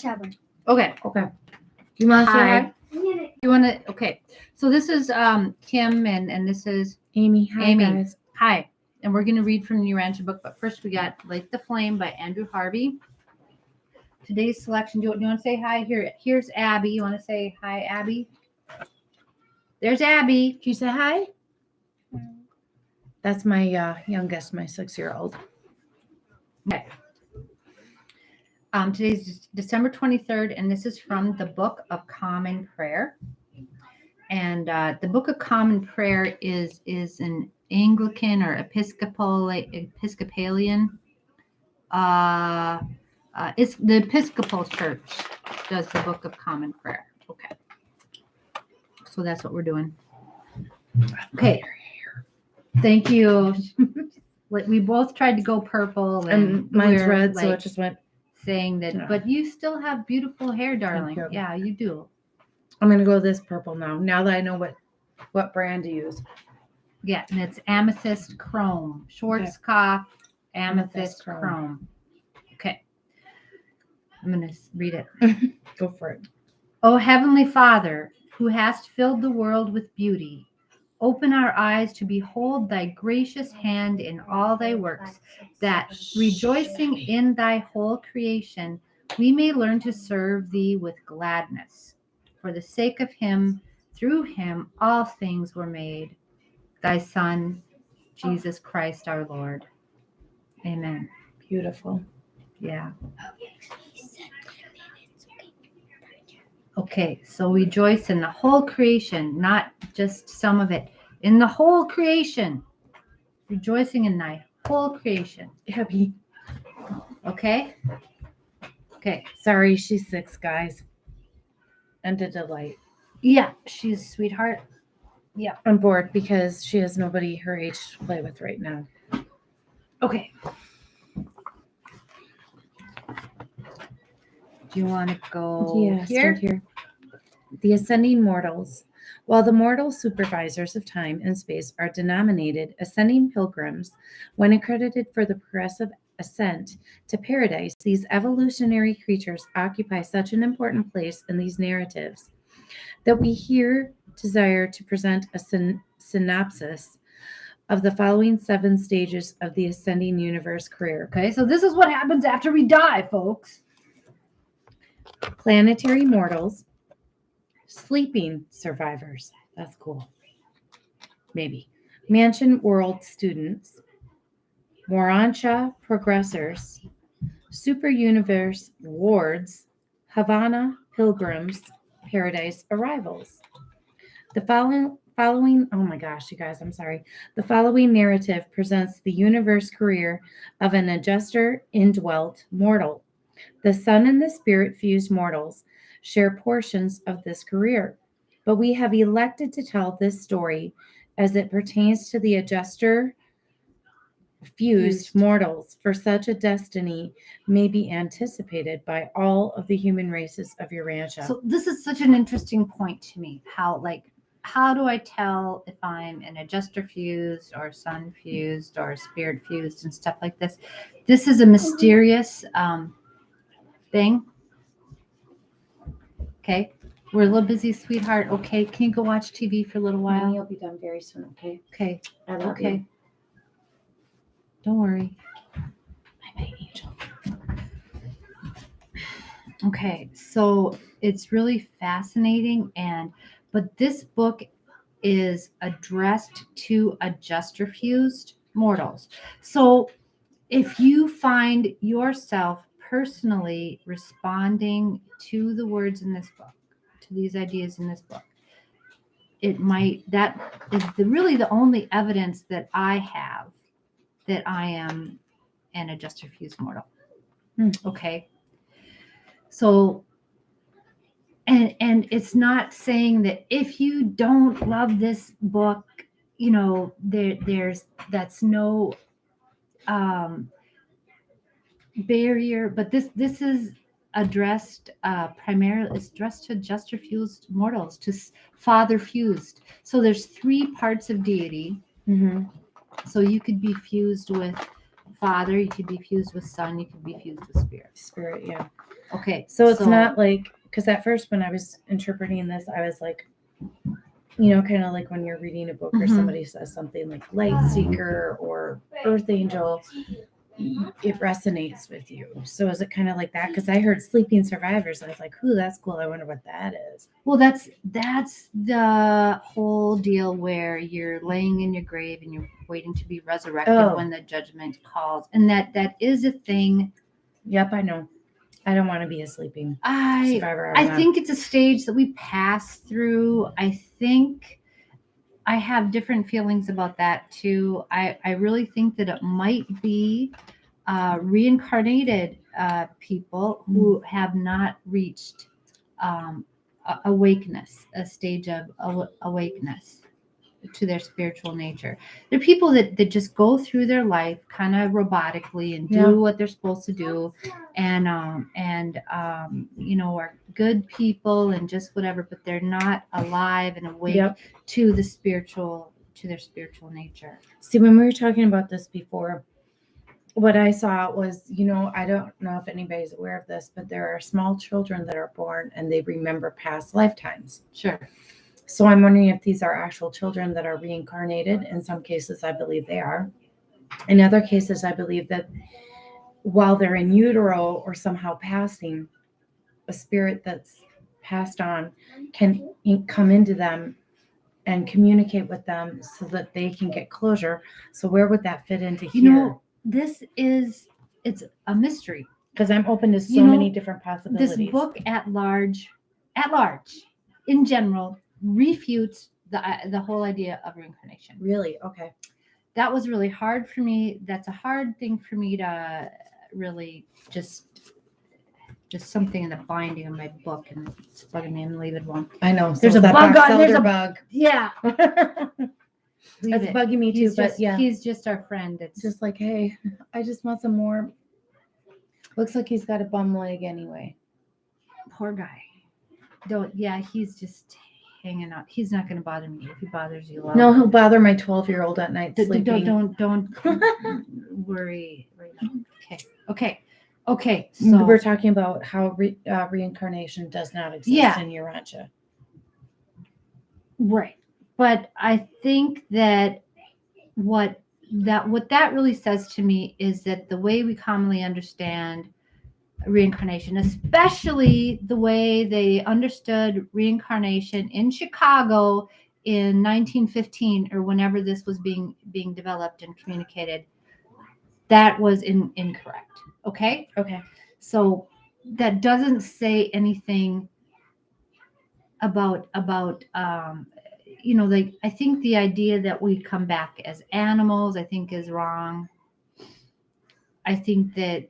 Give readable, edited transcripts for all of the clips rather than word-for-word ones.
shower. Okay. You want to say Hi. hi? You want to? Okay. So this is Kim and this is Amy. Hi, Amy. guys. Hi. And we're going to read from the Urantia book. But first we got Light the Flame by Andrew Harvey. Today's selection. Do you want to say hi? Here's Abby. You want to say hi, Abby? There's Abby. Can you say hi? That's my youngest, my 6-year-old. Okay. Today's December 23rd, and this is from the Book of Common Prayer. And the Book of Common Prayer is an Anglican or Episcopalian. It's the Episcopal Church does the Book of Common Prayer. Okay. So that's what we're doing. Okay. Thank you. We both tried to go purple, And mine's red, so it just went. Saying that, Yeah. but you still have beautiful hair, darling. You. Yeah, you do. I'm gonna go this purple now. Now that I know what brand to use. Yeah, and it's Amethyst Chrome, Schwarzkopf Amethyst Chrome. Okay, I'm gonna read it. Go for it. O Heavenly Father, who hast filled the world with beauty, open our eyes to behold thy gracious hand in all thy works, that, rejoicing in thy whole creation, we may learn to serve thee with gladness. For the sake of him, through him, all things were made, thy Son, Jesus Christ our Lord. Amen. Beautiful. Yeah. Okay, so rejoice in the whole creation, not just some of it. In the whole creation. Rejoicing in thy whole creation. Happy. Okay? Okay. Sorry, she's 6, guys. And a delight. Yeah, she's a sweetheart. Yeah. I'm bored because she has nobody her age to play with right now. Okay. Do you want to go Yeah, here? start here. The ascending mortals. While the mortal supervisors of time and space are denominated ascending pilgrims, when accredited for the progressive ascent to paradise, these evolutionary creatures occupy such an important place in these narratives that we here desire to present a synopsis of the following 7 stages of the ascending universe career. Okay, so this is what happens after we die, folks. Planetary mortals, sleeping survivors. That's cool. Maybe. Mansion world students, Urantia progressors, super universe wards, Havana pilgrims, paradise arrivals. The following, oh my gosh, you guys, I'm sorry. The following narrative presents the universe career of an adjuster indwelt mortal. The sun and the spirit fused mortals share portions of this career, but we have elected to tell this story as it pertains to the adjuster fused mortals, for such a destiny may be anticipated by all of the human races of Urantia. So this is such an interesting point to me. How do I tell if I'm an adjuster fused or sun fused or spirit fused and stuff like this? This is a mysterious thing. Okay. We're a little busy, sweetheart. Okay. Can you go watch TV for a little while? You'll be done very soon, okay? Okay. I love Okay. you. Don't worry. My angel. Okay. So it's really fascinating, but this book is addressed to adjuster fused mortals. So if you find yourself personally responding to the words in this book, to these ideas in this book, that is really the only evidence that I have that I am an adjuster fused mortal. Okay. So, and it's not saying that if you don't love this book, that's no barrier, but this is addressed primarily, it's addressed to adjuster fused mortals, to father fused. So there's 3 parts of deity. Mm-hmm. So you could be fused with Father, you could be fused with Son, you could be fused with Spirit. Spirit, yeah. Okay. So it's not like, because at first when I was interpreting this, I was like, kind of like when you're reading a book or somebody says something like light seeker or earth angel, it resonates with you. So is it kind of like that? Because I heard sleeping survivors. I was like, ooh, that's cool. I wonder what that is. Well, that's the whole deal where you're laying in your grave and you're waiting to be resurrected when the judgment calls. And that is a thing. Yep, I know. I don't want to be a sleeping survivor. I think it's a stage that we pass through. I think I have different feelings about that too. I really think that it might be reincarnated people who have not reached awakeness, a stage of awakeness to their spiritual nature. They're people that just go through their life kind of robotically and do what they're supposed to do, and are good people and just whatever, but they're not alive and awake to the spiritual, to their spiritual nature. See, when we were talking about this before, what I saw was, I don't know if anybody's aware of this, but there are small children that are born and they remember past lifetimes. Sure. So I'm wondering if these are actual children that are reincarnated. In some cases, I believe they are. In other cases, I believe that while they're in utero or somehow passing, a spirit that's passed on can come into them and communicate with them so that they can get closure. So where would that fit into here? It's a mystery. Because I'm open to so many different possibilities. This book at large, in general, refutes the whole idea of reincarnation. Really? Okay. That was really hard for me. That's a hard thing for me to really just something in the binding of my book, and it's bugging me. I'm leave it alone. I know. There's a bug on. There's a bug. Yeah. That's bugging me too. He's just our friend. It's just like, hey, I just want some more. Looks like he's got a bum leg anyway. Poor guy. He's just hanging out. He's not going to bother me. If he bothers you, no, he'll bother my 12-year-old at night sleeping. Don't worry right now. Okay. So we're talking about how reincarnation does not exist in Urantia. Right. But I think that what that really says to me is that the way we commonly understand reincarnation, especially the way they understood reincarnation in Chicago in 1915 or whenever this was being developed and communicated, that was incorrect. Okay. So that doesn't say anything about I think the idea that we come back as animals, I think, is wrong. I think that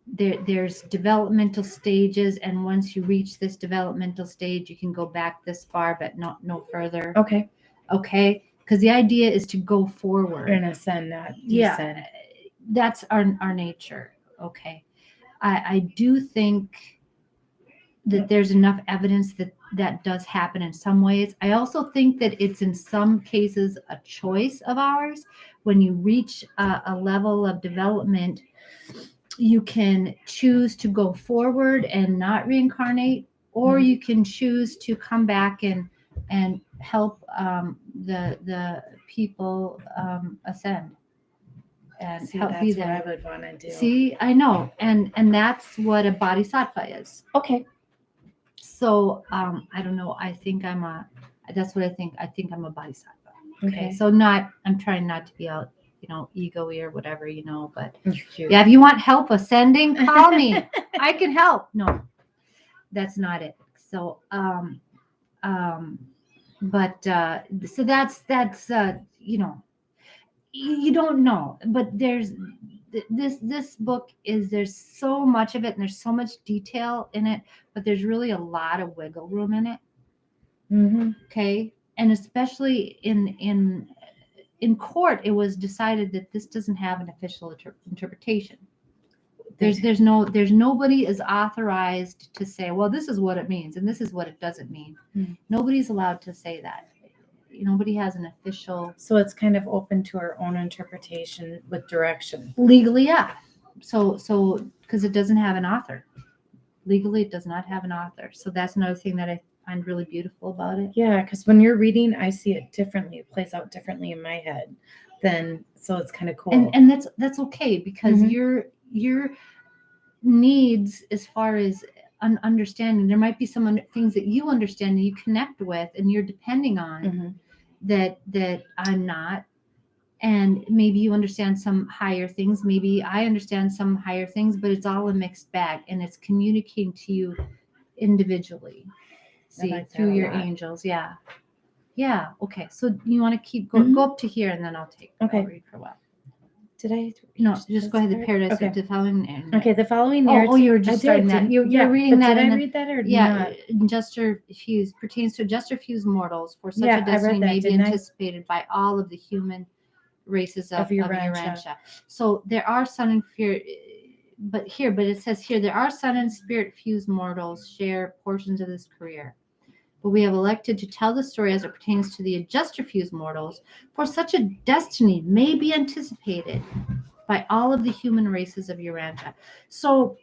there's developmental stages, and once you reach this developmental stage, you can go back this far, but no further. Okay. Because the idea is to go forward and ascend, not descend. That's our nature. Okay. I do think that there's enough evidence that does happen in some ways. I also think that it's in some cases a choice of ours. When you reach a level of development, you can choose to go forward and not reincarnate, or you can choose to come back and help the people ascend and help be there. That's what I would want to do. See, I know, and that's what a bodhisattva is. Okay. So I don't know. That's what I think. I think I'm a bodhisattva. Okay. So I'm trying not to be out, ego-y or whatever, but cute. Yeah, if you want help ascending, call me. I can help. No, that's not it. So, so that's you don't know, but there's this book there's so much of it and there's so much detail in it, but there's really a lot of wiggle room in it. Mm-hmm. Okay. And especially in court, it was decided that this doesn't have an official interpretation. There's nobody is authorized to say, well, this is what it means and this is what it doesn't mean. Mm-hmm. Nobody's allowed to say that. nobody has an official So it's kind of open to our own interpretation with direction. legally, yeah. So because it doesn't have an author. Legally, it does not have an author. So that's another thing that I find really beautiful about it. Yeah, because when you're reading, I see it differently. It plays out differently in my head. So it's kind of cool. And that's okay, because Mhm. your needs as far as understanding, there might be some things that you understand and you connect with and you're depending on Mhm. that I'm not. And maybe you understand some higher things, maybe I understand some higher things, but it's all a mixed bag, and it's communicating to you individually. See, like that through a your lot. angels. Yeah. Okay, so you want to keep Mhm. go up to here, and then I'll Okay. read for a while. Did I? No, just go ahead. The part? paradise Okay. of the following. Okay, the following Oh, narrative. you were just I starting did, that. didn't- You're yeah, reading but that. Did and I then- read that or Yeah, not? Juster fuse pertains to Juster fuse mortals, for such Yeah, a I read destiny that, may be didn't I? anticipated by all of the human races of Urantia. Urantia. So there are sun and fear, but it says here there are sun and spirit fused mortals share portions of this career. But we have elected to tell the story as it pertains to the adjuster fused mortals, for such a destiny may be anticipated by all of the human races of Urantia. So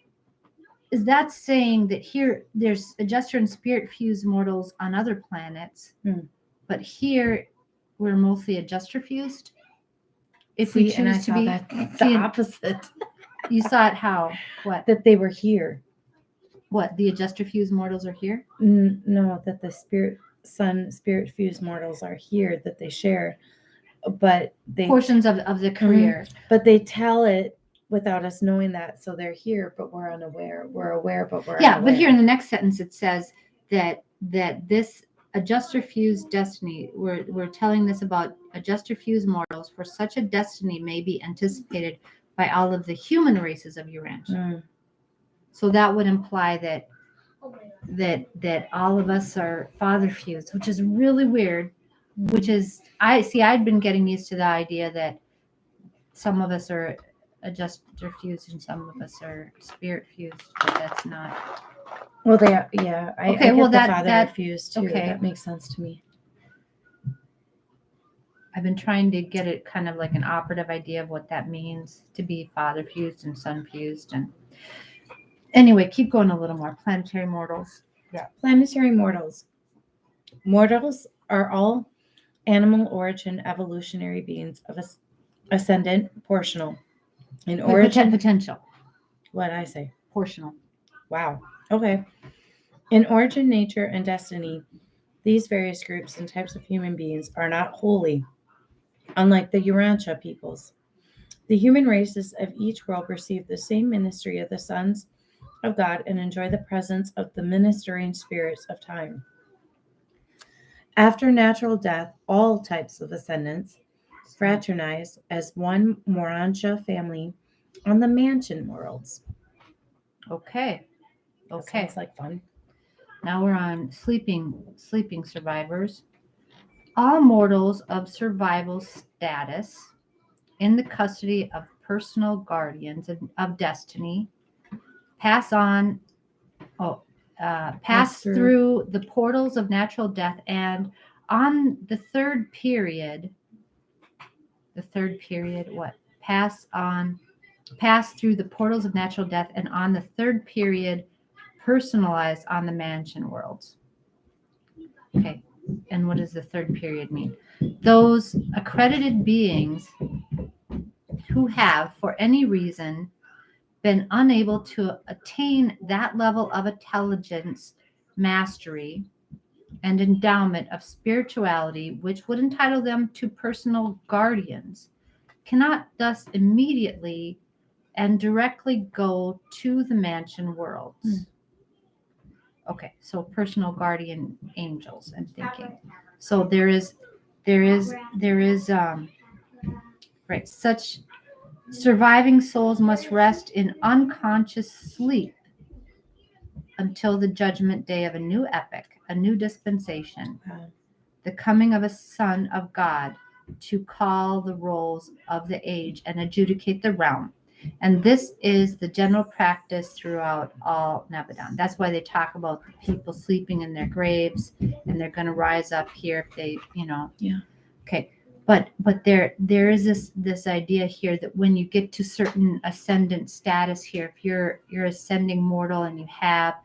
is that saying that here there's adjuster and spirit fused mortals on other planets, but here we're mostly adjuster fused? If we choose and I to saw be that See, the opposite. You saw it how? What? That they were here. What? The adjuster fused mortals are here? No, that the spirit fused mortals are here, that they share, but they Portions of the career. But they tell it without us knowing that, so they're here, but we're unaware. We're aware, but we're Yeah, unaware. but here in the next sentence it says that this adjuster fused destiny, we're telling this about adjuster fused mortals, for such a destiny may be anticipated by all of the human races of Urantia. So that would imply that all of us are father fused, which is really weird. Which is I'd been getting used to the idea that some of us are adjuster fused and some of us are spirit fused, but that's not. Well, they are, yeah. I get the father fused too. Okay. That makes sense to me. I've been trying to get it kind of like an operative idea of what that means to be father fused and son fused. And anyway, keep going a little more. Planetary mortals. Yeah. Planetary mortals. Mortals are all animal origin evolutionary beings of ascendant portional. In origin. Potential. What did I say? Portional. Wow. Okay. In origin, nature, and destiny, these various groups and types of human beings are not holy, unlike the Urantia peoples. The human races of each world receive the same ministry of the sons of God and enjoy the presence of the ministering spirits of time. After natural death, all types of ascendants fraternize as one Morantia family on the mansion worlds. Okay. That sounds like fun. Now we're on sleeping survivors. All mortals of survival status in the custody of personal guardians of destiny pass through the portals of natural death, and on the third period pass through the portals of natural death, and on the third period personalized on the mansion worlds. Okay, and what does the third period mean? Those accredited beings who have, for any reason, been unable to attain that level of intelligence, mastery, and endowment of spirituality which would entitle them to personal guardians, cannot thus immediately and directly go to the mansion worlds. Okay, so personal guardian angels, I'm thinking. So there is right, such surviving souls must rest in unconscious sleep until the judgment day of a new epoch, a new dispensation, the coming of a son of God to call the rolls of the age and adjudicate the realm. And this is the general practice throughout all Nebadan. That's why they talk about the people sleeping in their graves, and they're going to rise up here if they, Yeah. Okay, but there is this idea here that when you get to certain ascendant status here, if you're ascending mortal and you have,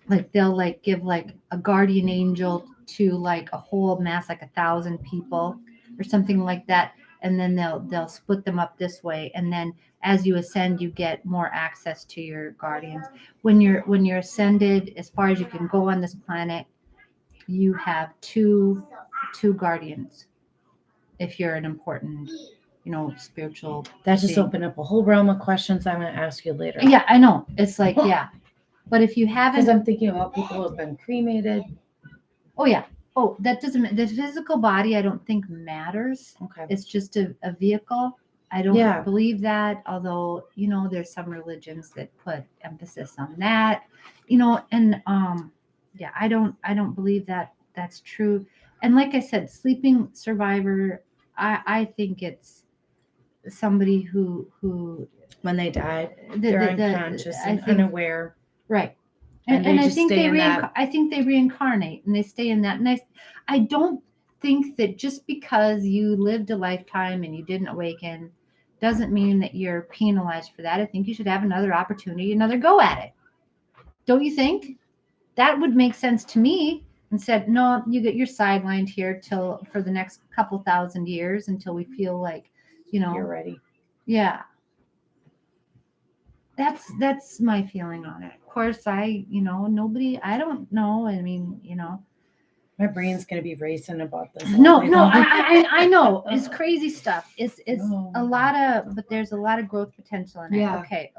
like, they'll like give like a guardian angel to like a whole mass, like 1,000 people or something like that, and then they'll split them up this way, and then as you ascend you get more access to your guardians. When you're ascended as far as you can go on this planet, you have two guardians if you're an important spiritual That just being. opened up a whole realm of questions I'm going to ask you later. Yeah, I know, it's like, yeah, but if you Because haven't, I'm thinking about people who have been cremated. oh yeah, that doesn't, the physical body I don't think matters. Okay. It's just a vehicle. I don't Yeah. believe that, although there's some religions that put emphasis on that, and yeah, I don't believe that that's true. And like I said, sleeping survivor, I think it's somebody who When they died, the, they're the, unconscious I and think, unaware. right. And And they I just think stay in that. I think they reincarnate and they stay in that. And I don't think that just because you lived a lifetime and you didn't awaken doesn't mean that you're penalized for that. I think you should have another opportunity, another go at it. Don't you think? That would make sense to me. And said, no, you're sidelined here till for the next couple thousand years until we feel like, You're ready. yeah. That's my feeling on it. Of course, nobody, I don't know. I mean, My brain's going to be racing about this. all no, day no, long. I know. It's crazy stuff. It's No. a lot of, but there's a lot of growth potential in it. Yeah. Okay.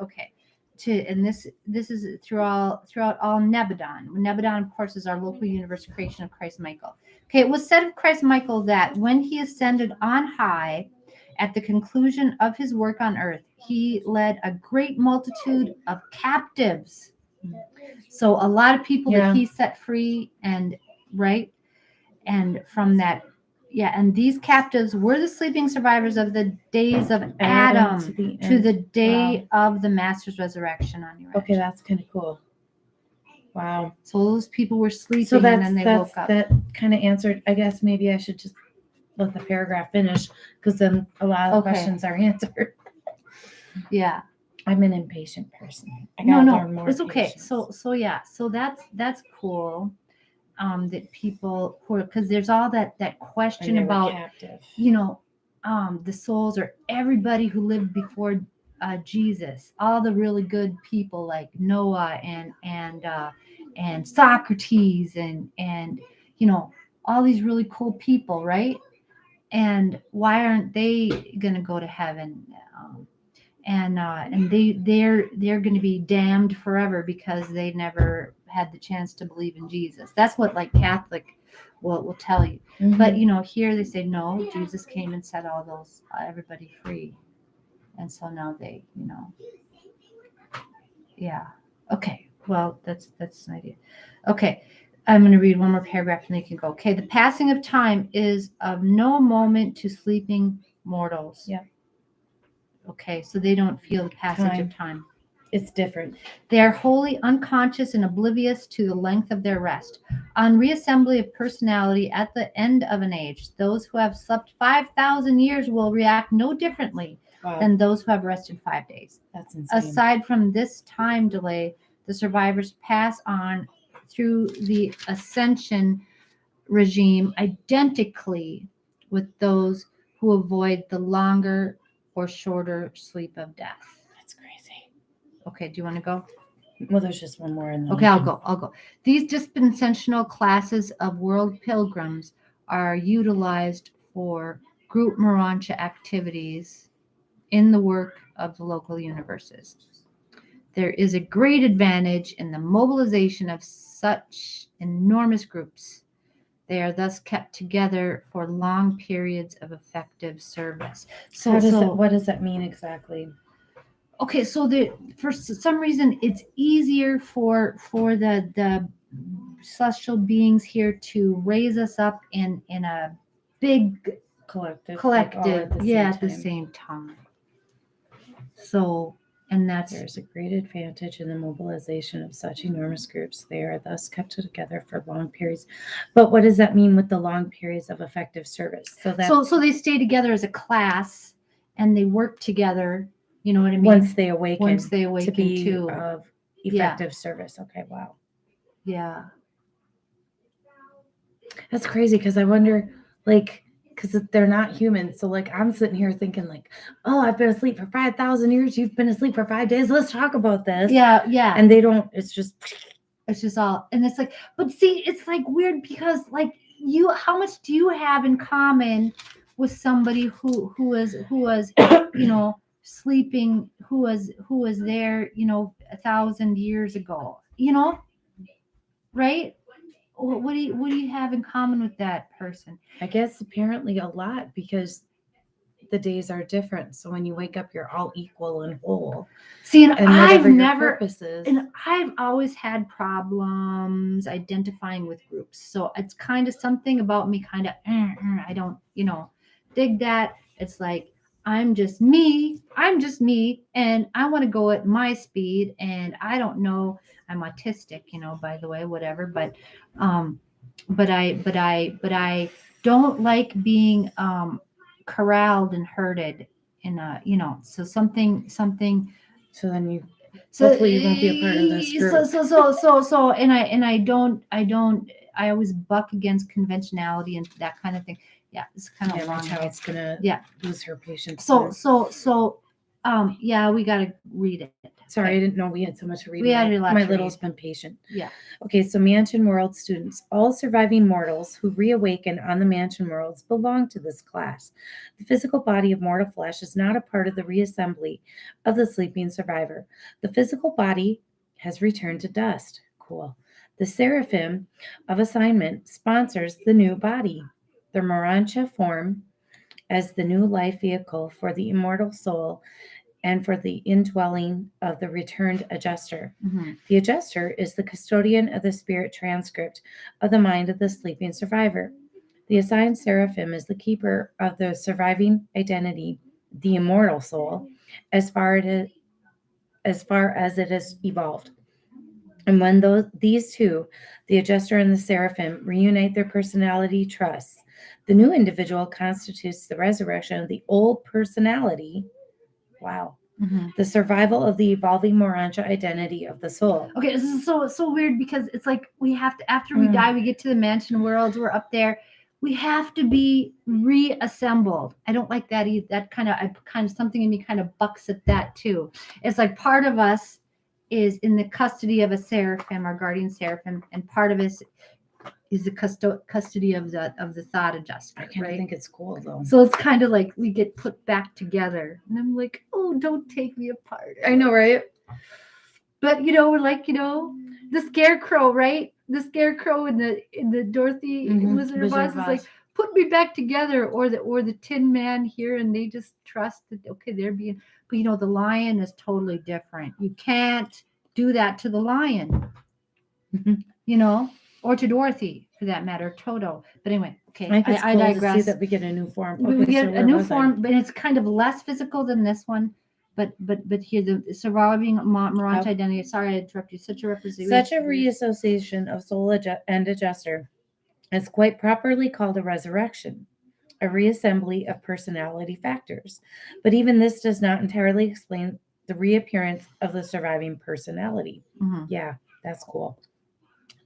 And this is throughout all Nebadan. Nebadan, of course, is our local universe creation of Christ Michael. Okay, it was said of Christ Michael that when he ascended on high, at the conclusion of his work on earth, he led a great multitude of captives. So a lot of people Yeah. that he set free, and right, and from that, yeah, and these captives were the sleeping survivors of the days of Adam to the day of the Master's resurrection on Urantia. Okay, that's kind of cool. Wow. So those people were sleeping, So and then they woke up. That kind of answered. I guess maybe I should just let the paragraph finish, because then a lot of questions are answered. Yeah. I'm an impatient person. I No, gotta learn more. it's okay. patience. So yeah, so that's cool. That people, because there's all that question And they were about captive. the souls, or everybody who lived before Jesus, all the really good people like Noah and Socrates and all these really cool people, right? And why aren't they gonna go to heaven? And they're going to be damned forever because they never had the chance to believe in Jesus. That's what like Catholic will tell you. Mhm. But here they say no, Jesus came and set all those everybody free, and so now they yeah. Okay, well that's an idea. Okay, I'm going to read one more paragraph and they can go. Okay, the passing of time is of no moment to sleeping mortals. Yeah. Okay, so they don't feel the passage of time. It's different. They are wholly unconscious and oblivious to the length of their rest. On reassembly of personality at the end of an age, those who have slept 5,000 years will react no differently than those who have rested 5 days. That's insane. Aside from this time delay, the survivors pass on through the ascension regime identically with those who avoid the longer or shorter sleep of death. That's crazy. Okay, do you want to go? Well, there's just one more. Okay, I'll go. These dispensational classes of world pilgrims are utilized for group Urantia activities in the work of the local universes. There is a great advantage in the mobilization of such enormous groups. They are thus kept together for long periods of effective service. So, what does that mean exactly? Okay, so for some reason it's easier for the celestial beings here to raise us up in a big Collective, at the the same time. So, and that's There is a great advantage in the mobilization of such enormous groups. They are thus kept together for long periods. But what does that mean with the long periods of effective service? So that so they stay together as a class and they work together. You know what I mean? once they awaken, to be too, of effective service. Okay, wow. Yeah. That's crazy because I wonder, like, because they're not human. So, like, I'm sitting here thinking, like, oh, I've been asleep for 5,000 years. You've been asleep for 5 days. Let's talk about this. Yeah. And they don't, it's just all, and it's like, but see, it's like weird because like how much do you have in common with somebody who was you know, sleeping, who was there, you know, 1,000 years ago, you know, right? What do you have in common with that person? I guess apparently a lot because the days are different. So when you wake up, you're all equal and whole. See, and And I've whatever your never, purpose is. and I've always had problems identifying with groups. So it's kind of something about me, kind of, I don't, you know, dig that. It's like, I'm just me, and I want to go at my speed. And I don't know, I'm autistic, you know, by the way, whatever. But I don't like being corralled and herded in a, you know, so something. So then you So hopefully you won't be a part of this group. So and I always buck against conventionality and that kind of thing. Yeah, it's kind of Yeah, my long. child's gonna Yeah. lose her patience. So yeah, we gotta read it. Sorry, Okay. I didn't know we had so much to read. We had a lot my to little's read. been patient. Yeah. Okay, so Mansion World students. All surviving mortals who reawaken on the Mansion Worlds belong to this class. The physical body of mortal flesh is not a part of the reassembly of the sleeping survivor. The physical body has returned to dust. Cool. The seraphim of assignment sponsors the new body. The Morancha form as the new life vehicle for the immortal soul and for the indwelling of the returned adjuster. Mm-hmm. The adjuster is the custodian of the spirit transcript of the mind of the sleeping survivor. The assigned seraphim is the keeper of the surviving identity, the immortal soul, as far as it has evolved. And when these two, the adjuster and the seraphim, reunite their personality trusts, the new individual constitutes the resurrection of the old personality. Wow. Mm-hmm. The survival of the evolving Morancha identity of the soul. Okay, this is so weird because it's like we have to, after we die, we get to the mansion worlds, we're up there, we have to be reassembled. I don't like that either. That kind of something in me kind of bucks at that too. It's like part of us is in the custody of a seraphim or guardian seraphim, and part of us is the custody of the thought adjuster. I kind of think it's cool though. So it's kind of like we get put back together, and I'm like, oh, don't take me apart. I know, right? But you know, we're like, you know, the scarecrow, right? The scarecrow in the Dorothy Wizard of Oz is like, put me back together, or the Tin Man here, and they just trust that okay, they're being. But you know, the lion is totally different. You can't do that to the lion, you know, or to Dorothy for that matter, Toto. But anyway, okay, I think it's cool digress. to see that we get a new form. We get a new form, but it's kind of less physical than this one. But here, the surviving Morancha identity. Sorry, I interrupt you. Such a representation. Such a reassociation of soul and adjuster is quite properly called a resurrection, a reassembly of personality factors. But even this does not entirely explain the reappearance of the surviving personality. Mm-hmm. Yeah, that's cool.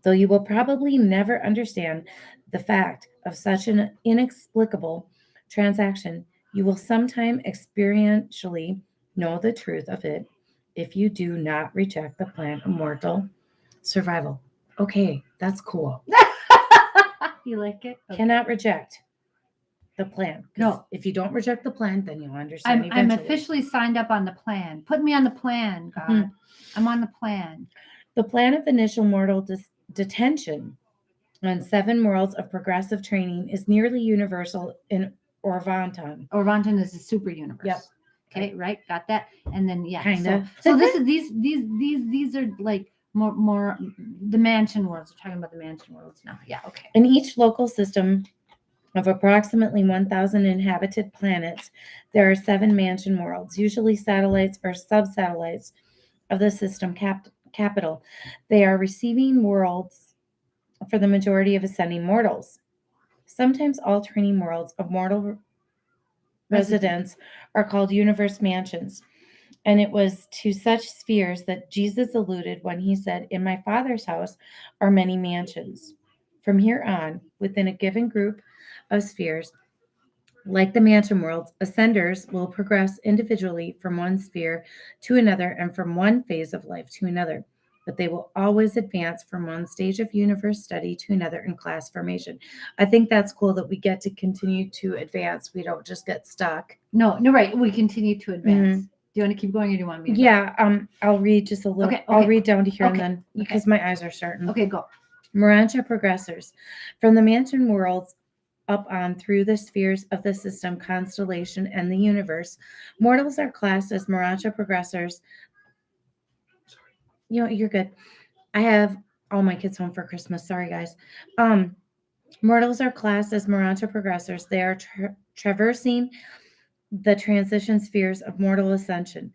Though you will probably never understand the fact of such an inexplicable transaction, you will sometime experientially know the truth of it if you do not reject the plan of mortal survival. Okay, that's cool. You like it? Okay. Cannot reject the plan. No. If you don't reject the plan, then you'll understand I'm officially signed up on the plan. Put me on the plan, God. Mm-hmm. I'm on the plan. The plan of initial mortal detention on 7 worlds of progressive training is nearly universal in Orvanton. Orvanton is a super universe. Yep. Okay, right? Got that? And then yeah. Kinda. So this is these are like more the mansion worlds. We're talking about the mansion worlds now. Yeah, okay. In each local system Of approximately 1,000 inhabited planets, there are 7 mansion worlds, usually satellites or sub-satellites of the system capital. They are receiving worlds for the majority of ascending mortals. Sometimes alternating worlds of mortal residents are called universe mansions. And it was to such spheres that Jesus alluded when he said, "In my Father's house are many mansions." From here on, within a given group of spheres, like the mansion worlds, ascenders will progress individually from one sphere to another and from one phase of life to another. But they will always advance from one stage of universe study to another in class formation. I think that's cool that we get to continue to advance. We don't just get stuck. No, right. We continue to advance. Do you want to keep going or do you want me to go? Yeah, I'll read just a little. Okay, I'll okay. read down to here Okay, and then because my eyes are starting. Okay, go. Urantia progressors. From the mansion worlds up on through the spheres of the system, constellation, and the universe, mortals are classed as Urantia progressors. You're good. I have all my kids home for Christmas. Sorry, guys. Mortals are classed as Urantia progressors. They are traversing the transition spheres of mortal ascension.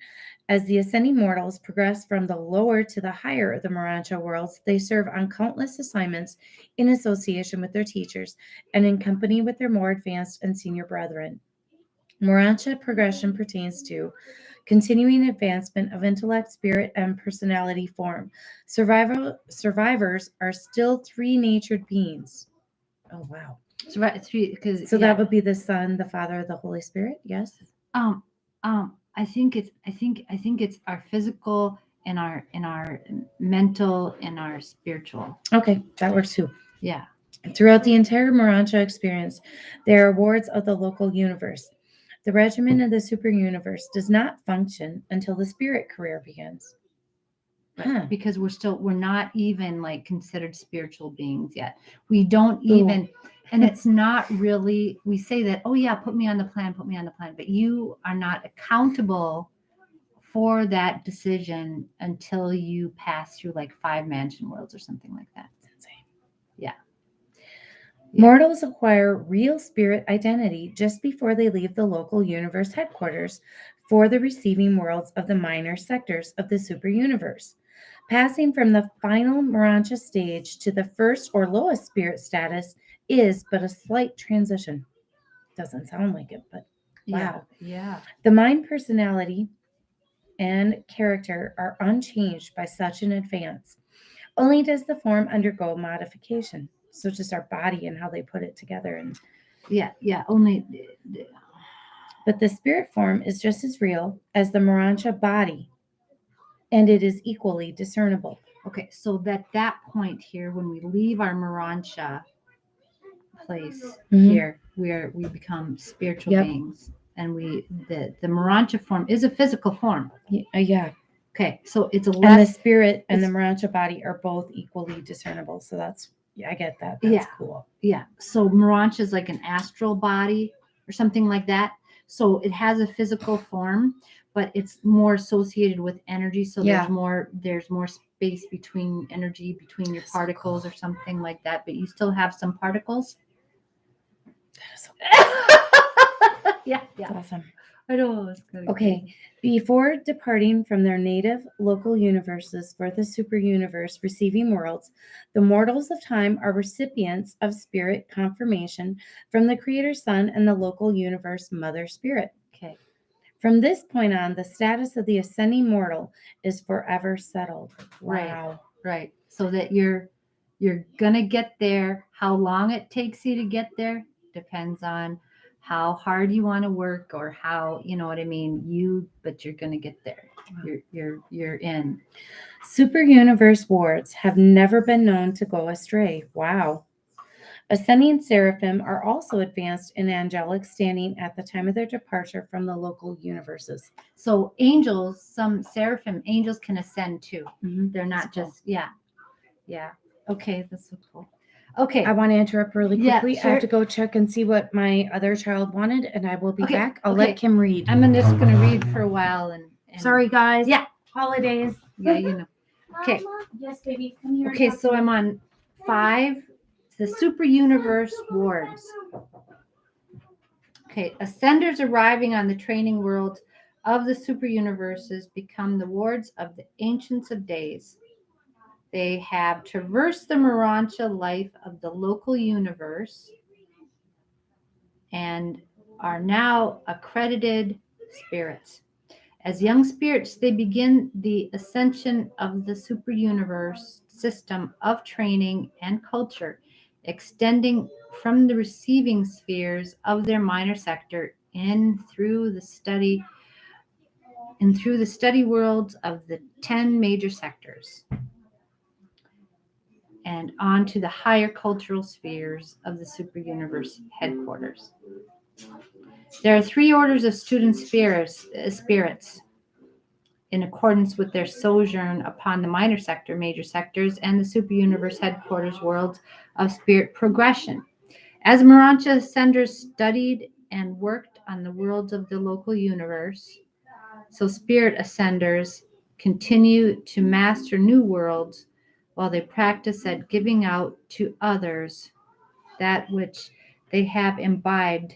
As the ascending mortals progress from the lower to the higher of the Urantia worlds, they serve on countless assignments in association with their teachers and in company with their more advanced and senior brethren. Urantia progression pertains to continuing advancement of intellect, spirit, and personality form. Survivors are still 3-natured beings. Oh, wow. So, right, because So that would be the Son, the Father, the Holy Spirit. Yes. I think it's our physical and our mental and our spiritual. Okay, that works too. Yeah. Throughout the entire Urantia experience, there are wards of the local universe. The regimen of the super universe does not function until the spirit career begins. Huh. Because we're not even like considered spiritual beings yet. We don't even, and it's not really, we say that, oh yeah, put me on the plan, but you are not accountable for that decision until you pass through like 5 mansion worlds or something like that. That's insane. Yeah. Mortals acquire real spirit identity just before they leave the local universe headquarters for the receiving worlds of the minor sectors of the super universe. Passing from the final Urantia stage to the first or lowest spirit status is but a slight transition. Doesn't sound like it, but wow. Yeah. The mind, personality, and character are unchanged by such an advance. Only does the form undergo modification. So just our body and how they put it together. And but the spirit form is just as real as the Urantia body, and it is equally discernible. Okay, so at that point here, when we leave our Urantia place here, we become spiritual beings, and the Urantia form is a physical form. Yeah. Okay, so it's and the spirit and the Urantia body are both equally discernible. So I get that. That's cool. Yeah. So Urantia is like an astral body or something like that. So it has a physical form, but it's more associated with energy. So there's more space between your particles or something like that. But you still have some particles. That is so cool. Yeah. That's awesome. I know. It's good. Okay. Before departing from their native local universes for the super universe receiving worlds, the mortals of time are recipients of spirit confirmation from the Creator Son and the local universe Mother Spirit. Okay. From this point on, the status of the ascending mortal is forever settled. Wow. Right. So that you're gonna get there. How long it takes you to get there depends on how hard you want to work or how, you know what I mean, but you're going to get there. You're in. Super universe wards have never been known to go astray. Wow. Ascending seraphim are also advanced in angelic standing at the time of their departure from the local universes. So angels, some seraphim angels can ascend too. They're not that's just, cool. Yeah. Okay. That's so cool. Okay. I want to interrupt really quickly. Sure. I have to go check and see what my other child wanted, and I will be back. I'll let Kim read. I'm just going to read for a while. And sorry, guys. Yeah. Holidays. Yeah, you know. Okay. Yes, baby. Come here. Okay, so I'm on 5. It's the super universe wards. Okay, ascenders arriving on the training world of the super universes become the wards of the ancients of days. They have traversed the Morancha life of the local universe and are now accredited spirits. As young spirits, they begin the ascension of the super universe system of training and culture, extending from the receiving spheres of their minor sector through the study worlds of the 10 major sectors and on to the higher cultural spheres of the super universe headquarters. There are 3 orders of student spirits in accordance with their sojourn upon the minor sector, major sectors, and the super universe headquarters worlds of spirit progression. As Morancha ascenders studied and worked on the worlds of the local universe, so spirit ascenders continue to master new worlds while they practice at giving out to others that which they have imbibed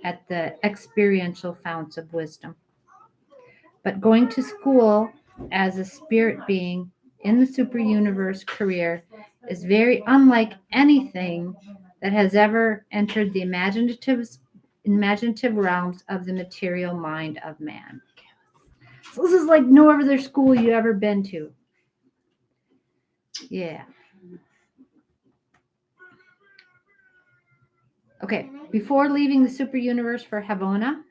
at the experiential founts of wisdom. But going to school as a spirit being in the super universe career is very unlike anything that has ever entered the imaginative realms of the material mind of man. So this is like no other school you ever been to. Yeah. Okay, before leaving the super universe for Havona,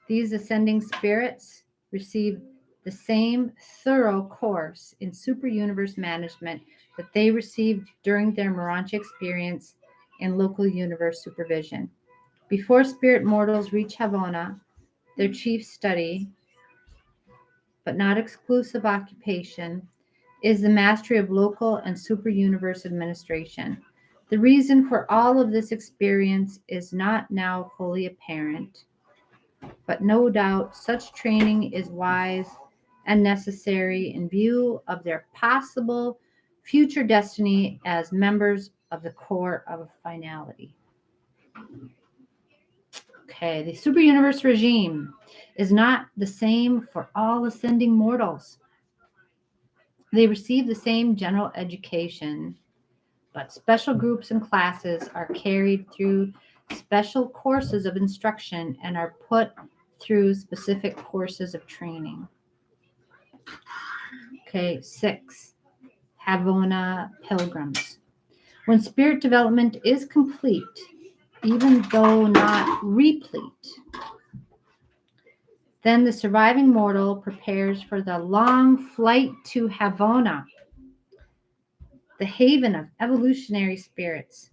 these ascending spirits receive the same thorough course in super universe management that they received during their Morancha experience in local universe supervision. Before spirit mortals reach Havona, their chief study, but not exclusive occupation, is the mastery of local and super universe administration. The reason for all of this experience is not now fully apparent, but no doubt such training is wise and necessary in view of their possible future destiny as members of the core of finality. Okay, the super universe regime is not the same for all ascending mortals. They receive the same general education, but special groups and classes are carried through special courses of instruction and are put through specific courses of training. Okay, 6. Havona pilgrims. When spirit development is complete, even though not replete, then the surviving mortal prepares for the long flight to Havona, the haven of evolutionary spirits.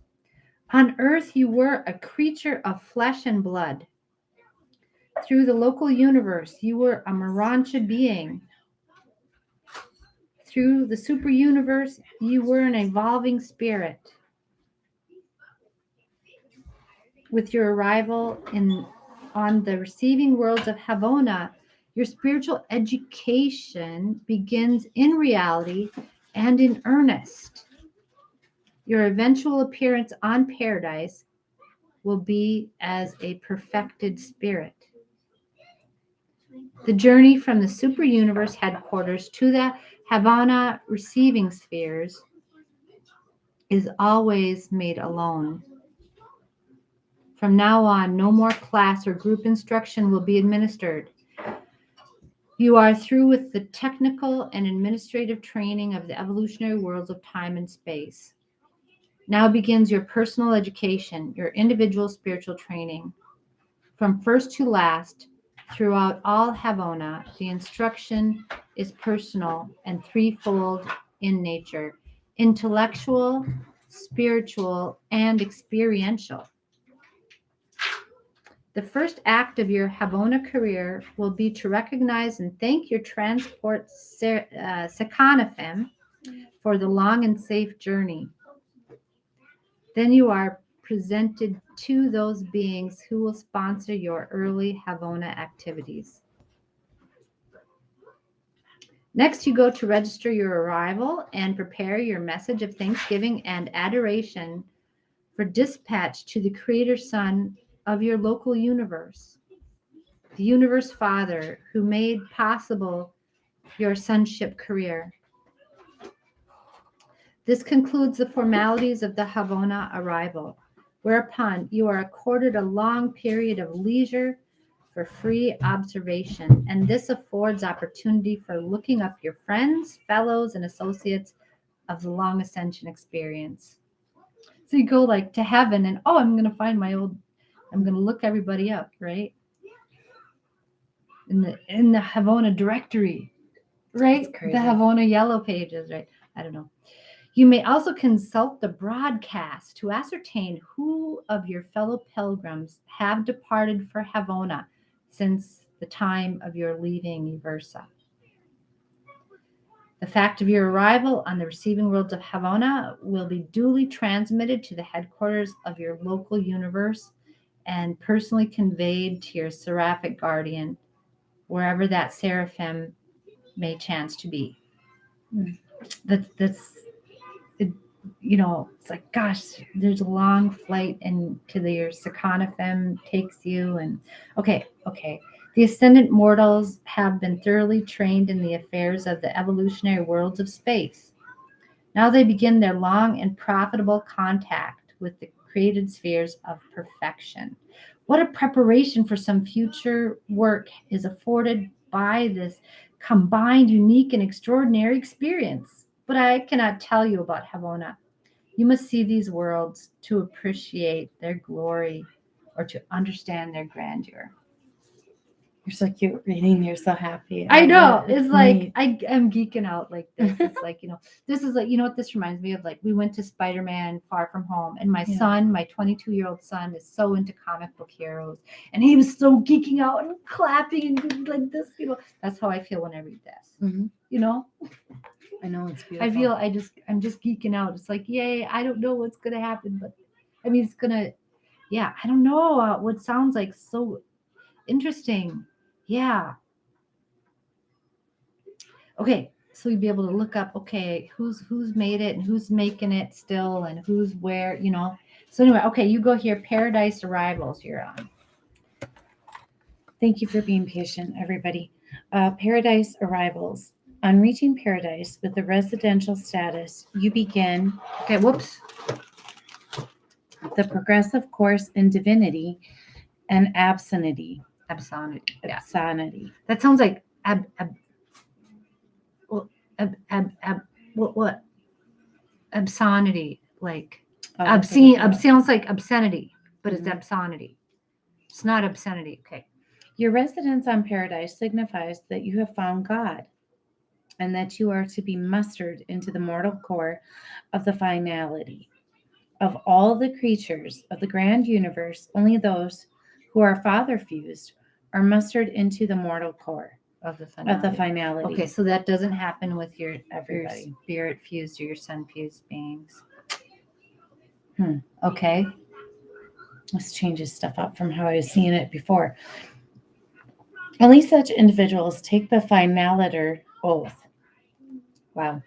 On earth, you were a creature of flesh and blood. Through the local universe, you were a Morancha being. Through the super universe, you were an evolving spirit. With your arrival on the receiving worlds of Havona, your spiritual education begins in reality and in earnest. Your eventual appearance on paradise will be as a perfected spirit. The journey from the super universe headquarters to the Havana receiving spheres is always made alone. From now on, no more class or group instruction will be administered. You are through with the technical and administrative training of the evolutionary worlds of time and space. Now begins your personal education, your individual spiritual training. From first to last, throughout all Havona, the instruction is personal and threefold in nature: intellectual, spiritual, and experiential. The first act of your Havona career will be to recognize and thank your transport Sekanafim for the long and safe journey. Then you are presented to those beings who will sponsor your early Havona activities. Next, you go to register your arrival and prepare your message of thanksgiving and adoration for dispatch to the Creator Son of your local universe, the universe father who made possible your sonship career. This concludes the formalities of the Havona arrival, whereupon you are accorded a long period of leisure for free observation, and this affords opportunity for looking up your friends, fellows, and associates of the long ascension experience. So you go like to heaven and I'm going to find I'm going to look everybody up, right? In the Havona directory, right? That's crazy. The Havona yellow pages, right? I don't know. You may also consult the broadcast to ascertain who of your fellow pilgrims have departed for Havona since the time of your leaving Uversa. The fact of your arrival on the receiving worlds of Havona will be duly transmitted to the headquarters of your local universe and personally conveyed to your seraphic guardian, wherever that seraphim may chance to be. That's it, it's like, gosh, there's a long flight into your Sakanafem takes you. And okay. The ascendant mortals have been thoroughly trained in the affairs of the evolutionary worlds of space. Now they begin their long and profitable contact with the created spheres of perfection. What a preparation for some future work is afforded by this combined, unique, and extraordinary experience. But I cannot tell you about Havona. You must see these worlds to appreciate their glory or to understand their grandeur. You're so cute reading. You're so happy. I know. It's It's like neat. I am geeking out like this. It's like, this is like, what this reminds me of? Like we went to Spider-Man Far From Home, and my son, my 22-year-old son, is so into comic book heroes, and he was so geeking out and clapping and doing like this. That's how I feel when I read this. Mhm. I know, it's beautiful. I feel I'm just geeking out. It's like, yay! I don't know what's gonna happen, but I mean, it's gonna. Yeah, I don't know what sounds like so interesting. Yeah. Okay, so you'd be able to look up, okay, who's made it and who's making it still and who's where, So anyway, okay, you go here, Paradise Arrivals you're on. Thank you for being patient, everybody. Paradise Arrivals. On reaching paradise with the residential status, you begin the progressive course in divinity and absonity. Absonity. Yeah. Absonity. That sounds like what? Absonity, like obscene. Sounds like obscenity, but it's absonity. It's not obscenity. Okay. Your residence on paradise signifies that you have found God, and that you are to be mustered into the mortal core of the finality. Of all the creatures of the grand universe, only those who are father fused are mustered into the mortal core of the finality. Okay, so that doesn't happen with your spirit fused or your sun fused beings. Okay. This changes stuff up from how I was seeing it before. Only such individuals take the finaliter oath. Wow.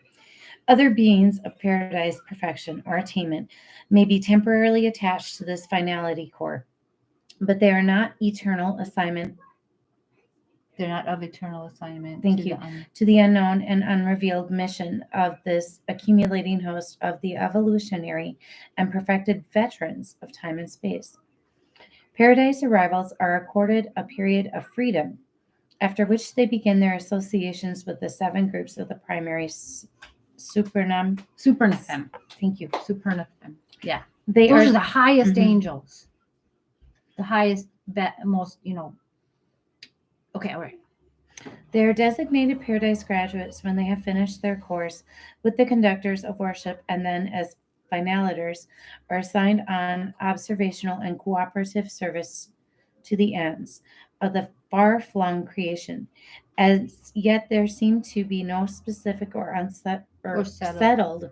Other beings of paradise perfection or attainment may be temporarily attached to this finality core, but they are not eternal assignment. They're not of eternal assignment. Thank you. To the unknown and unrevealed mission of this accumulating host of the evolutionary and perfected veterans of time and space. Paradise arrivals are accorded a period of freedom, after which they begin their associations with the 7 groups of the primary Supernathem. Thank you. Supernathem. Yeah. Those are the highest angels. The highest, most, Okay, all right. They are designated paradise graduates when they have finished their course with the conductors of worship, and then as finaliters are assigned on observational and cooperative service to the ends of the far-flung creation. As yet there seem to be no specific or settled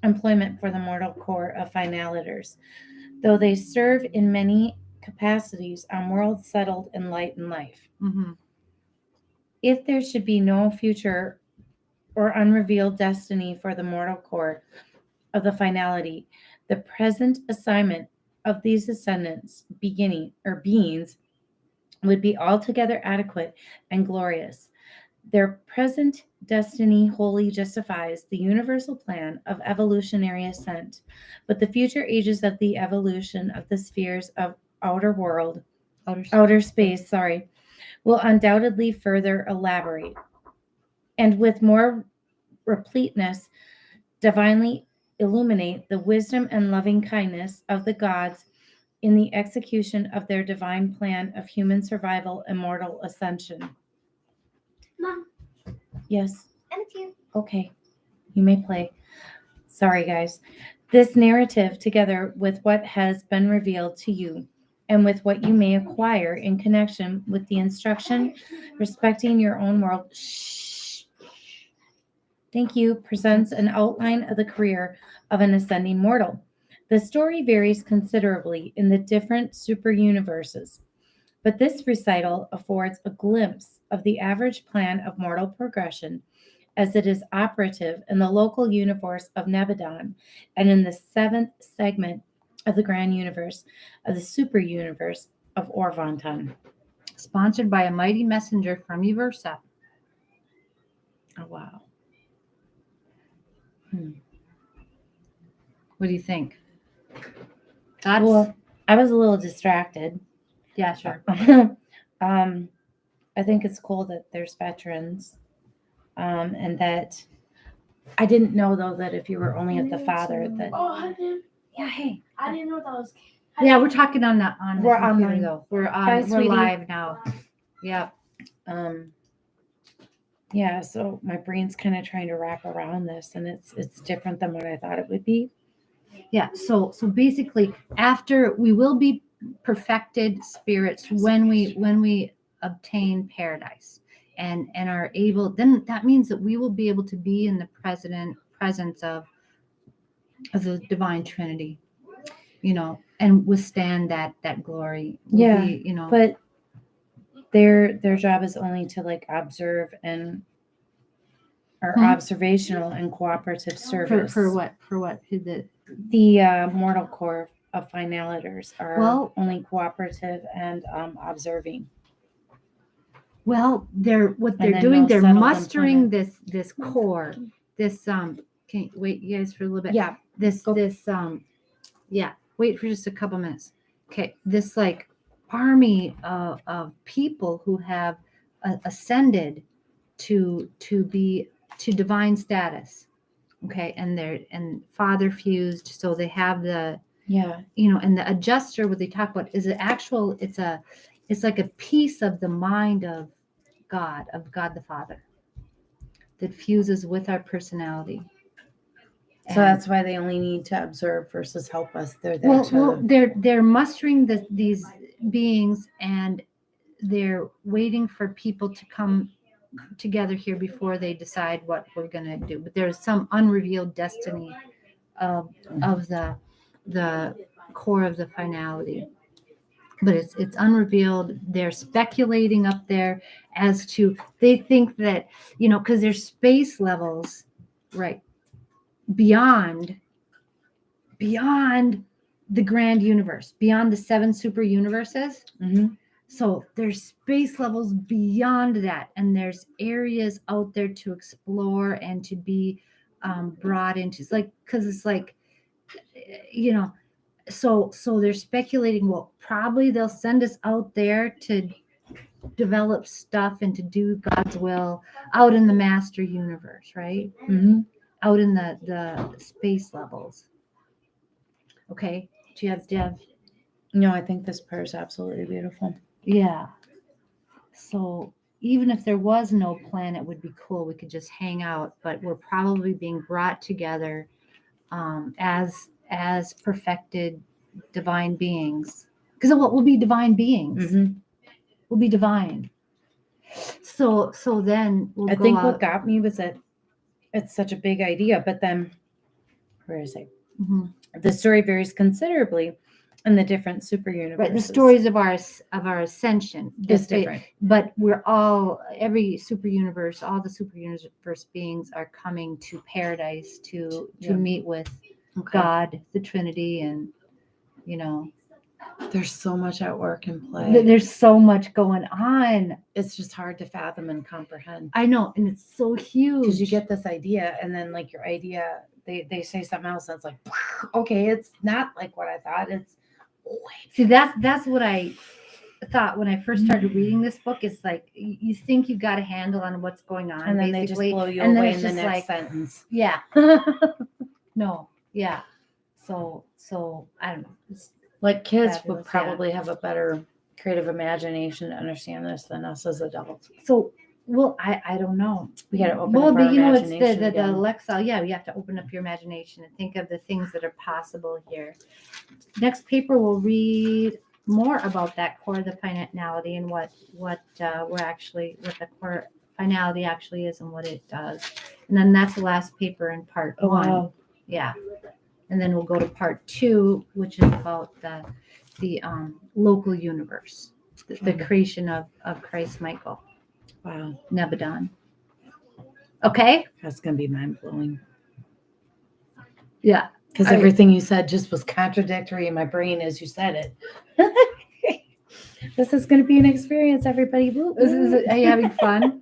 employment for the mortal core of finaliters, though they serve in many capacities on worlds settled in light and life. If there should be no future or unrevealed destiny for the mortal core of the finality, the present assignment of these descendants beings would be altogether adequate and glorious. Their present destiny wholly justifies the universal plan of evolutionary ascent, but the future ages of the evolution of the spheres of outer space, will undoubtedly further elaborate, and with more repleteness, divinely illuminate the wisdom and loving kindness of the gods in the execution of their divine plan of human survival and mortal ascension. Mom, Yes. I'm with you. Okay. You may play. Sorry, guys. This narrative, together with what has been revealed to you and with what you may acquire in connection with the instruction respecting your own world, thank you, presents an outline of the career of an ascending mortal. The story varies considerably in the different super universes, but this recital affords a glimpse of the average plan of mortal progression as it is operative in the local universe of Nebadon and in the seventh segment of the grand universe of the super universe of Orvonton. Sponsored by a mighty messenger from Uversa. Oh, wow. What do you think? That's Well, I was a little distracted. yeah, sure. I think it's cool that there's veterans, and that I didn't know though that if you were only at the father that. Oh, I didn't. Yeah, hey. I didn't know that was. Yeah, we're talking on the We're computer online. though. We're Bye, we're sweetie. live now. Yeah. Yeah, so my brain's kind of trying to wrap around this, and it's different than what I thought it would be. Yeah. So basically, after we will be perfected spirits when we obtain paradise and are able, then that means that we will be able to be in the presence of the divine Trinity, and withstand that glory. Yeah, be, But their job is only to like observe and or observational and cooperative service. for what The mortal core of finaliters are Well- only cooperative and observing. Well, they're then doing. no They're settled mustering employment. this core. This can you wait, you guys, for a little bit? Yeah. This yeah. Wait for just a couple minutes. Okay. This like army of people who have ascended to divine status. Okay, and father fused, so they have the Yeah. and the adjuster. What they talk about is an actual. It's like a piece of the mind of God the Father that fuses with our personality. So that's why they only need to observe versus help us. They're there well, they're mustering these beings, and they're waiting for people to come together here before they decide what we're going to do. But there's some unrevealed destiny of the core of the finality. But it's unrevealed. They're speculating up there as to, they think that, because there's space levels, right, beyond the grand universe, beyond the 7 super universes. Mhm. So there's space levels beyond that, and there's areas out there to explore and to be brought into. It's like, because it's like, so they're speculating, well, probably they'll send us out there to develop stuff and to do God's will out in the master universe, right? Mm-hmm. Out in the space levels. Okay. Do you have No, I think this prayer is absolutely beautiful. Yeah. So even if there was no planet, it would be cool. We could just hang out, but we're probably being brought together as perfected divine beings. Because we'll be divine beings. Mm-hmm. We'll be divine. So then we'll I go think out. what got me was that it's such a big idea, but then where is it? Mhm. The story varies considerably in the different super universes. Right, the stories of our ascension is different. But we're every super universe, all the super universe beings are coming to paradise to Yeah. meet with Okay. God, the Trinity, and you know. There's so much at work and play. There's so much going on. It's just hard to fathom and comprehend. I know, and it's so huge. Because you get this idea, and then like your idea, they say something else that's like, okay, it's not like what I thought. It's See, that's what I thought when I first started reading this book. It's like you think you got a handle on what's going on, and then they just blow you and then away it's in the just next like, sentence. yeah, no, yeah. So I don't know. It's Like kids fabulous, would probably have a better creative imagination to understand this than us as adults. So, well, I don't know. We got to open Well, up but our you know, it's imagination the again. Alexa. Yeah, you have to open up your imagination and think of the things that are possible here. Next paper, we'll read more about that core of the finality and what the core finality actually is and what it does. And then that's the last paper in part Oh, one. wow. Yeah. And then we'll go to part 2, which is about the local universe, the creation of Christ Michael. Wow. Nebadon. Okay? That's going to be mind blowing. Yeah. Because everything you said just was contradictory in my brain as you said it. This is going to be an experience, everybody. Are you having fun?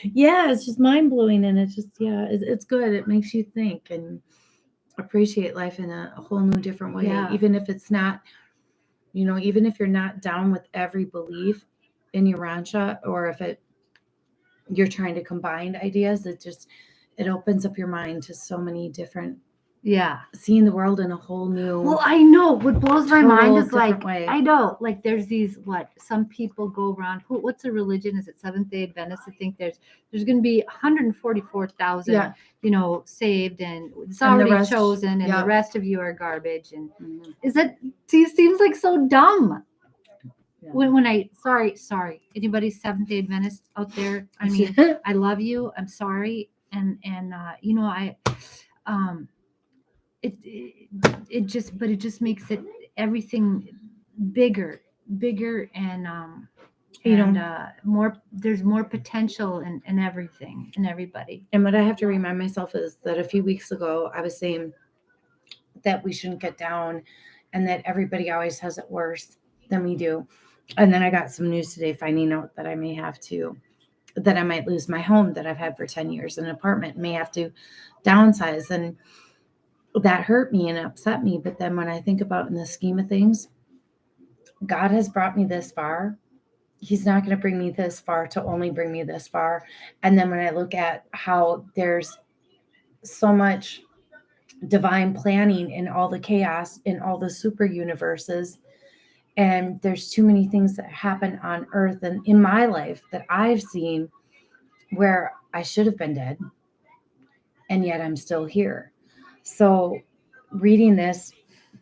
Yeah, it's just mind blowing. And it's just, it's good. It makes you think and appreciate life in a whole new different way. Yeah. Even if it's not, even if you're not down with every belief in Urantia, or if you're trying to combine ideas, it opens up your mind to so many different, seeing the world in a whole new. Well, I know what blows my mind is like, way. I know, like there's these, some people go around, what's a religion? Is it Seventh-day Adventists? I think there's going to be 144,000, saved, and it's already chosen, and the rest of you are garbage. And seems like so dumb. Yeah. When sorry, anybody Seventh-day Adventist out there? I mean, I love you. I'm sorry. And it just makes it everything bigger and more. There's more potential in everything and everybody. And what I have to remind myself is that a few weeks ago I was saying that we shouldn't get down and that everybody always has it worse than we do. And then I got some news today finding out that I might lose my home that I've had for 10 years, an apartment, may have to downsize. And that hurt me and upset me. But then when I think about in the scheme of things, God has brought me this far. He's not going to bring me this far to only bring me this far. And then when I look at how there's so much divine planning in all the chaos, in all the super universes, and there's too many things that happen on earth and in my life that I've seen where I should have been dead, and yet I'm still here. So reading this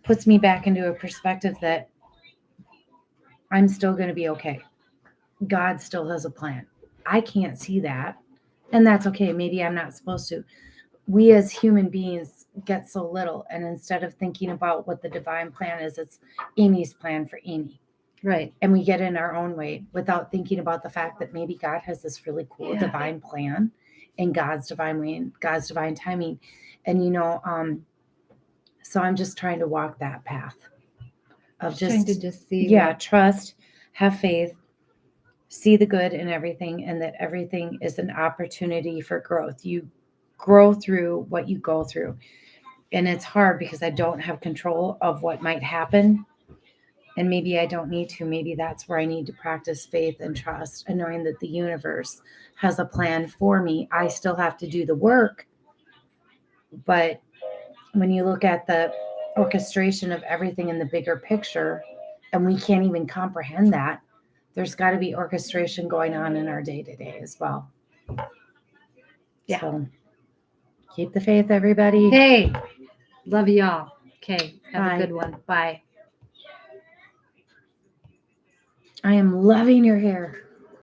puts me back into a perspective that I'm still going to be okay. God still has a plan. I can't see that, and that's okay. Maybe I'm not supposed to. We as human beings get so little, and instead of thinking about what the divine plan is, it's Amy's plan for Amy. Right. And we get in our own way without thinking about the fact that maybe God has this really cool divine plan in God's divine way and God's divine timing. And, so I'm just trying to walk that path of trying to just see. Trust, have faith, see the good in everything, and that everything is an opportunity for growth. You grow through what you go through. And it's hard because I don't have control of what might happen. And maybe I don't need to. Maybe that's where I need to practice faith and trust and knowing that the universe has a plan for me. I still have to do the work. But when you look at the orchestration of everything in the bigger picture, and we can't even comprehend that, there's got to be orchestration going on in our day-to-day as well. Yeah. So keep the faith, everybody. Hey, love y'all. Okay, have Bye. a good one. Bye. I am loving your hair.